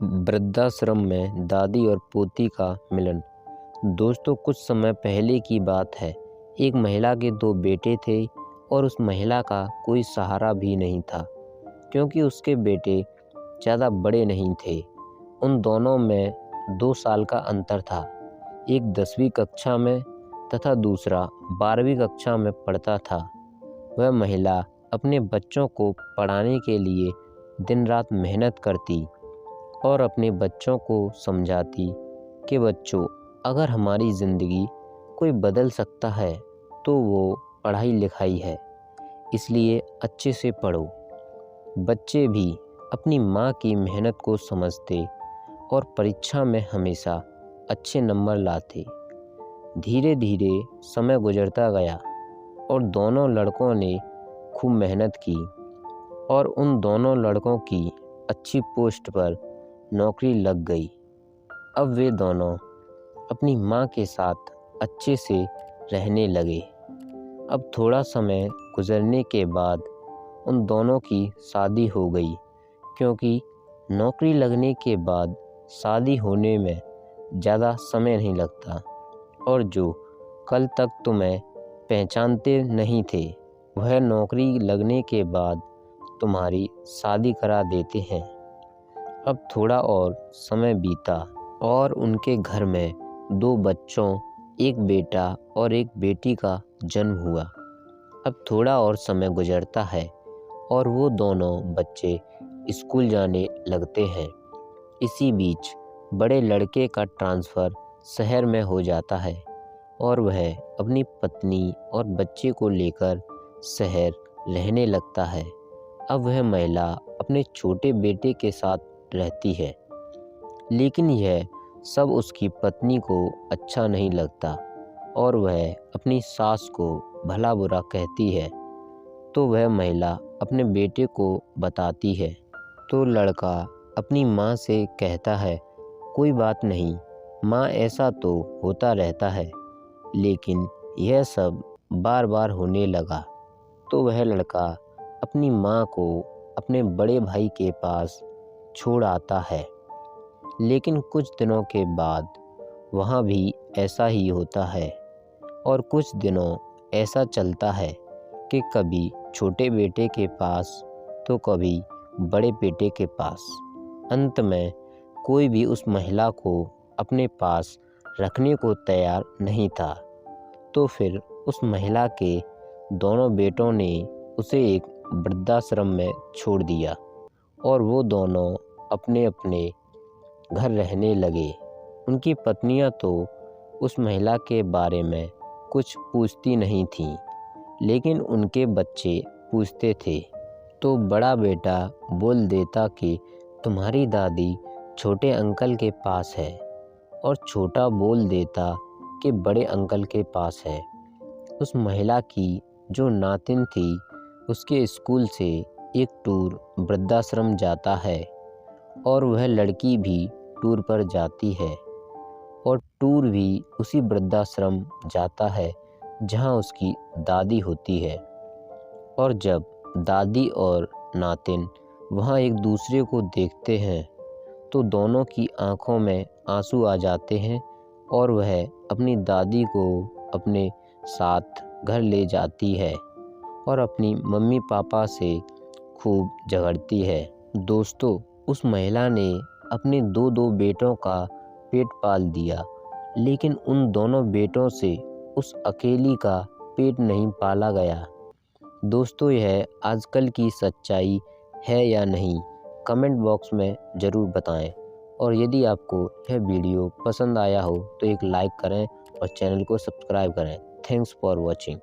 वृद्धाश्रम में दादी और पोती का मिलन। दोस्तों, कुछ समय पहले की बात है। एक महिला के 2 बेटे थे और उस महिला का कोई सहारा भी नहीं था, क्योंकि उसके बेटे ज़्यादा बड़े नहीं थे। उन दोनों में 2 साल का अंतर था। एक 10वीं कक्षा में तथा दूसरा 12वीं कक्षा में पढ़ता था। वह महिला अपने बच्चों को पढ़ाने के लिए दिन रात मेहनत करती और अपने बच्चों को समझाती कि बच्चों, अगर हमारी ज़िंदगी कोई बदल सकता है तो वो पढ़ाई लिखाई है, इसलिए अच्छे से पढ़ो। बच्चे भी अपनी माँ की मेहनत को समझते और परीक्षा में हमेशा अच्छे नंबर लाते। धीरे धीरे समय गुजरता गया और दोनों लड़कों ने खूब मेहनत की और उन दोनों लड़कों की अच्छी पोस्ट पर नौकरी लग गई। अब वे दोनों अपनी माँ के साथ अच्छे से रहने लगे। अब थोड़ा समय गुजरने के बाद उन दोनों की शादी हो गई, क्योंकि नौकरी लगने के बाद शादी होने में ज़्यादा समय नहीं लगता और जो कल तक तुम्हें पहचानते नहीं थे, वह नौकरी लगने के बाद तुम्हारी शादी करा देते हैं। अब थोड़ा और समय बीता और उनके घर में 2 बच्चों, एक बेटा और एक बेटी का जन्म हुआ। अब थोड़ा और समय गुजरता है और वो दोनों बच्चे स्कूल जाने लगते हैं। इसी बीच बड़े लड़के का ट्रांसफ़र शहर में हो जाता है और वह अपनी पत्नी और बच्चे को लेकर शहर रहने लगता है। अब वह महिला अपने छोटे बेटे के साथ रहती है, लेकिन यह सब उसकी पत्नी को अच्छा नहीं लगता और वह अपनी सास को भला बुरा कहती है। तो वह महिला अपने बेटे को बताती है। तो लड़का अपनी माँ से कहता है, कोई बात नहीं माँ, ऐसा तो होता रहता है, लेकिन यह सब बार बार होने लगा। तो वह लड़का अपनी माँ को अपने बड़े भाई के पास छोड़ आता है, लेकिन कुछ दिनों के बाद वहाँ भी ऐसा ही होता है और कुछ दिनों ऐसा चलता है कि कभी छोटे बेटे के पास तो कभी बड़े बेटे के पास। अंत में कोई भी उस महिला को अपने पास रखने को तैयार नहीं था। तो फिर उस महिला के दोनों बेटों ने उसे एक वृद्धाश्रम में छोड़ दिया और वो दोनों अपने अपने घर रहने लगे। उनकी पत्नियां तो उस महिला के बारे में कुछ पूछती नहीं थीं, लेकिन उनके बच्चे पूछते थे। तो बड़ा बेटा बोल देता कि तुम्हारी दादी छोटे अंकल के पास है और छोटा बोल देता कि बड़े अंकल के पास है। उस महिला की जो नातिन थी, उसके स्कूल से एक टूर वृद्धाश्रम जाता है और वह लड़की भी टूर पर जाती है और टूर भी उसी वृद्धाश्रम जाता है जहां उसकी दादी होती है। और जब दादी और नातिन वहां एक दूसरे को देखते हैं तो दोनों की आंखों में आंसू आ जाते हैं और वह अपनी दादी को अपने साथ घर ले जाती है और अपनी मम्मी पापा से खूब झगड़ती है। दोस्तों, उस महिला ने अपने 2 बेटों का पेट पाल दिया, लेकिन उन दोनों बेटों से उस अकेली का पेट नहीं पाला गया। दोस्तों, यह आजकल की सच्चाई है या नहीं, कमेंट बॉक्स में ज़रूर बताएं। और यदि आपको यह वीडियो पसंद आया हो तो एक लाइक करें और चैनल को सब्सक्राइब करें। Thanks for watching.